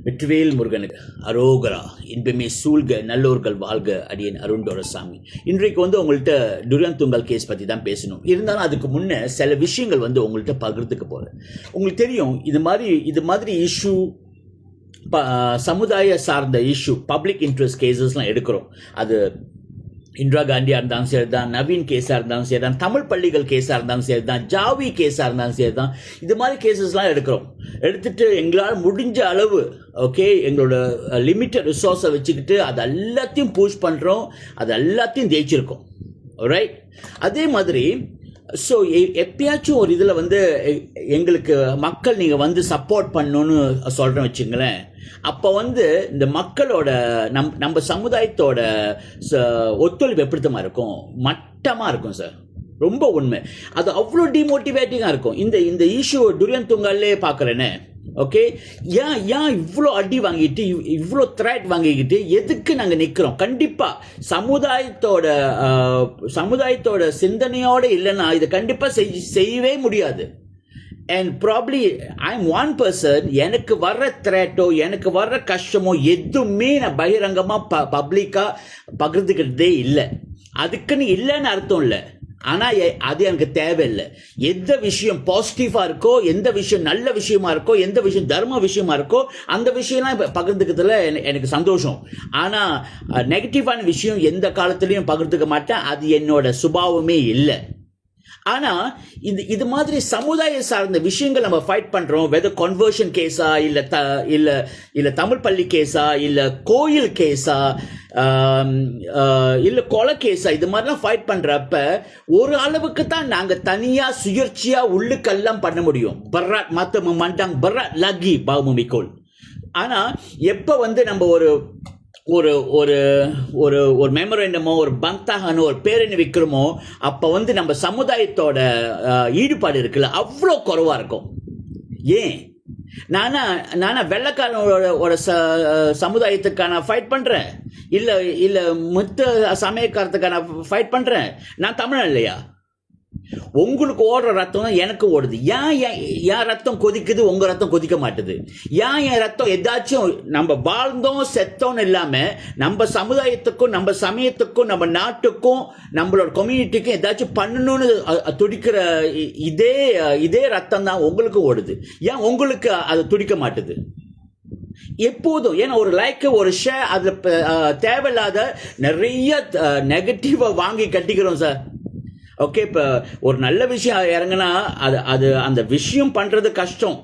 வெற்றிவேல் முருகனுக்கு அரோகரா, இன்பமே சூழ்க, நல்லோர்கள் வாழ்க. அடியன் அருண்டோரசாமி. இன்றைக்கு உங்கள்கிட்ட டுரியன் துங்கல் கேஸ் பற்றி தான் பேசணும். இருந்தாலும் அதுக்கு முன்னே சில விஷயங்கள் உங்கள்கிட்ட பகிர்ந்துக்க போகிறேன். உங்களுக்கு தெரியும், இது மாதிரி இஷ்யூ, சமுதாய சார்ந்த இஷ்யூ, பப்ளிக் இன்ட்ரெஸ்ட் கேசஸ்லாம் எடுக்கிறோம். அது இந்திரா காந்தியாக இருந்தாலும் சரி தான், நவீன் கேஸாக இருந்தாலும் சரி தான், தமிழ் பள்ளிகள் கேஸாக இருந்தாலும் சரி தான், ஜாவி கேஸாக இருந்தாலும் சரி தான், இது மாதிரி கேசஸ்லாம் எடுத்துட்டு எங்களால் முடிஞ்ச அளவு எங்களோட லிமிட்டட் ரிசோர்ஸை வச்சுக்கிட்டு அது எல்லாத்தையும் புஷ் பண்ணுறோம், அது எல்லாத்தையும் ஜெயிச்சிருக்கோம். ரைட்? அதே மாதிரி ஸோ எப்பயாச்சும் ஒரு இதில் எங்களுக்கு மக்கள் நீங்கள் சப்போர்ட் பண்ணணுன்னு சொல்கிறேன் வச்சுங்களேன். அப்போ இந்த மக்களோட நம்ம சமுதாயத்தோட ஒத்துழைப்பு எப்படித்தமாக இருக்கும்? மட்டமாக இருக்கும் சார். ரொம்ப உண்மை. அது அவ்வளோ டிமோட்டிவேட்டிங்காக இருக்கும். இந்த இஷ்யூ டுரியன் துங்காலே பார்க்குறேனே. ஏன் இவ்வளோ அடி வாங்கிட்டு, இவ்வளோ த்ரெட் வாங்கிக்கிட்டு எதுக்கு நாங்கள் நிற்கிறோம்? கண்டிப்பாக சமுதாயத்தோட சிந்தனையோடு இல்லைன்னா இதை கண்டிப்பாக செய்யவே முடியாது. And probably I am one person. எனக்கு வர்ற த்ரெட்டோ, எனக்கு வர்ற கஷ்டமோ எதுவுமே நான் பகிரங்கமாக பப்ளிக்காக பகிர்ந்துக்கிட்டதே இல்லை. அதுக்குன்னு இல்லைன்னு அர்த்தம் இல்லை. ஆனால் அது எனக்கு தேவையில்லை. எந்த விஷயம் பாசிட்டிவாக இருக்கோ, எந்த விஷயம் நல்ல விஷயமா இருக்கோ, எந்த விஷயம் தர்ம விஷயமா இருக்கோ, அந்த விஷயம்லாம் பகிர்ந்துக்கிறதுல எனக்கு சந்தோஷம். ஆனால் நெகட்டிவான விஷயம் எந்த காலத்துலேயும் பகிர்ந்துக்க மாட்டேன். அது என்னோட சுபாவமே இல்லை. ஆனால் இது மாதிரி சமுதாய சார்ந்த விஷயங்கள் நம்ம ஃபைட் பண்ணுறோம். வெதர் கன்வர்ஷன் கேஸா, இல்லை தமிழ் பள்ளி கேஸா, இல்லை கோயில் கேஸா, இல்லை கொலை கேஸா, இது மாதிரிலாம் ஃபைட் பண்ணுறப்ப ஒரு அளவுக்கு தான் நாங்கள் தனியாக சுயற்சியாக உள்ளுக்கெல்லாம் பண்ண முடியும். பர்ராட் மற்ற மண்டாங் பர்ராட் லக்கி பாவமிக்கோள். ஆனால் எப்போ நம்ம ஒரு ஒரு ஒரு ஒரு ஒரு மெமரண்டமோ, ஒரு பந்தாகனோ, ஒரு பேரணி வைக்கிறோமோ, அப்போ நம்ம சமுதாயத்தோட ஈடுபாடு இருக்குல்ல, அவ்வளோ குறைவாக இருக்கும். ஏன்? நானா வெள்ளைக்காரனோட சமுதாயத்துக்கான ஃபைட் பண்ணுறேன், இல்லை மொத்த சமயக்காரத்துக்கான ஃபைட் பண்ணுறேன். நான் தமிழன் இல்லையா? உங்களுக்கு ஓடுற ரத்தம் தான் எனக்கு ஓடுது. ஏன் ரத்தம் கொதிக்குது, உங்க ரத்தம் கொதிக்க மாட்டுது? ஏன் என் ரத்தம் ஏதாச்சும் நம்ம வாழ்ந்தோம் செத்தோன்னு இல்லாம நம்ம சமுதாயத்துக்கும், நம்ம சமயத்துக்கும், நம்ம நாட்டுக்கும், நம்மளோட கம்யூனிட்டிக்கும் ஏதாச்சும் பண்ணணும்னு துடிக்கிற இதே ரத்தம் தான் உங்களுக்கு ஓடுது. ஏன் உங்களுக்கு அது துடிக்க மாட்டுது? எப்போதும் ஏன்னா ஒரு லைக், ஒரு ஷேர், அதில் தேவையில்லாத நிறைய நெகட்டிவா வாங்கி கட்டிக்கிறோம் சார். இப்போ ஒரு நல்ல விஷயம் இறங்கினா அது அந்த விஷயம் பண்ணுறது கஷ்டம்.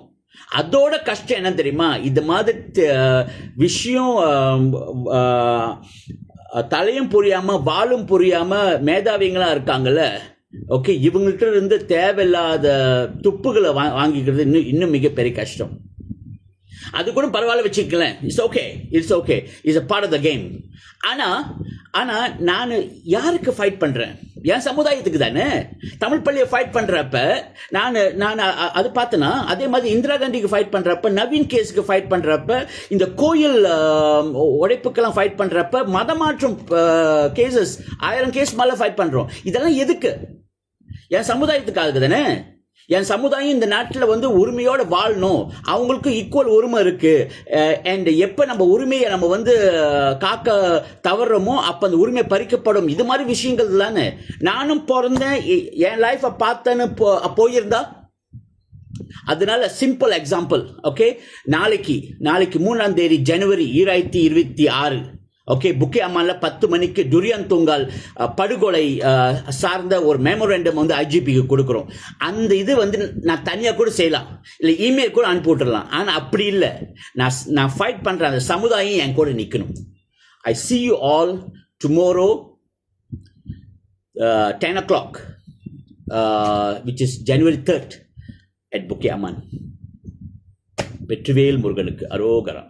அதோட கஷ்டம் என்ன தெரியுமா? இது மாதிரி விஷயம் தலையும் புரியாமல் வாழும் புரியாமல் மேதாவிங்களாக இருக்காங்கல்ல, இவங்கள்ட்ட இருந்து தேவையில்லாத துப்புகளை வாங்கிக்கிறது இன்னும் மிகப்பெரிய கஷ்டம். அது கூட பரவாயில்ல வச்சுக்கலாம். It's okay, it's a part of the game. ஆனால் நான் யாருக்கு ஃபைட் பண்ணுறேன்? என் சமுதாயத்துக்கு தானே. தமிழ் பள்ளியை ஃபைட் பண்ணுறப்ப நான் அது பார்த்தேன்னா, அதே மாதிரி இந்திரா காந்திக்கு ஃபைட் பண்ணுறப்ப, நவீன் கேஸுக்கு ஃபைட் பண்ணுறப்ப, இந்த கோயில் உடைப்புக்கெல்லாம் ஃபைட் பண்ணுறப்ப, மதமாற்றம் கேசஸ் 1000 கேஸ் மேலே ஃபைட் பண்ணுறோம். இதெல்லாம் எதுக்கு? என் சமுதாயத்துக்காக தானே. என் சமுதாயம் இந்த நாட்டில் உரிமையோடு வாழணும், அவங்களுக்கு ஈக்குவல் உரிமை இருக்கு. அண்ட் எப்போ நம்ம உரிமையை நம்ம காக்க தவறுறோமோ அப்போ அந்த உரிமை பறிக்கப்படும். இது மாதிரி விஷயங்கள் தானே. நானும் பிறந்தேன், என் லைஃப்பை பார்த்தேன்னு போயிருந்தா. அதனால சிம்பிள் எக்ஸாம்பிள். நாளைக்கு 3ஆம் தேதி ஜனவரி 2026 புக்கே அம்மானில் 10 மணிக்கு டுரியன் துங்கால் படுகொலை சார்ந்த ஒரு மெமோரண்டம் ஐஜிபிக்கு கொடுக்குறோம். அந்த இது நான் தனியாக கூட செய்யலாம், இல்லை இமெயில் கூட அனுப்பி விட்டுடலாம். ஆனால் அப்படி இல்லை. நான் ஃபைட் பண்ணுற அந்த சமுதாயம் என் கூட நிற்கணும். ஐ see you all tomorrow 10 o'clock which is January 3rd at புக்கே அம்மான். வெற்றிவேல் முருகனுக்கு அரோகரா.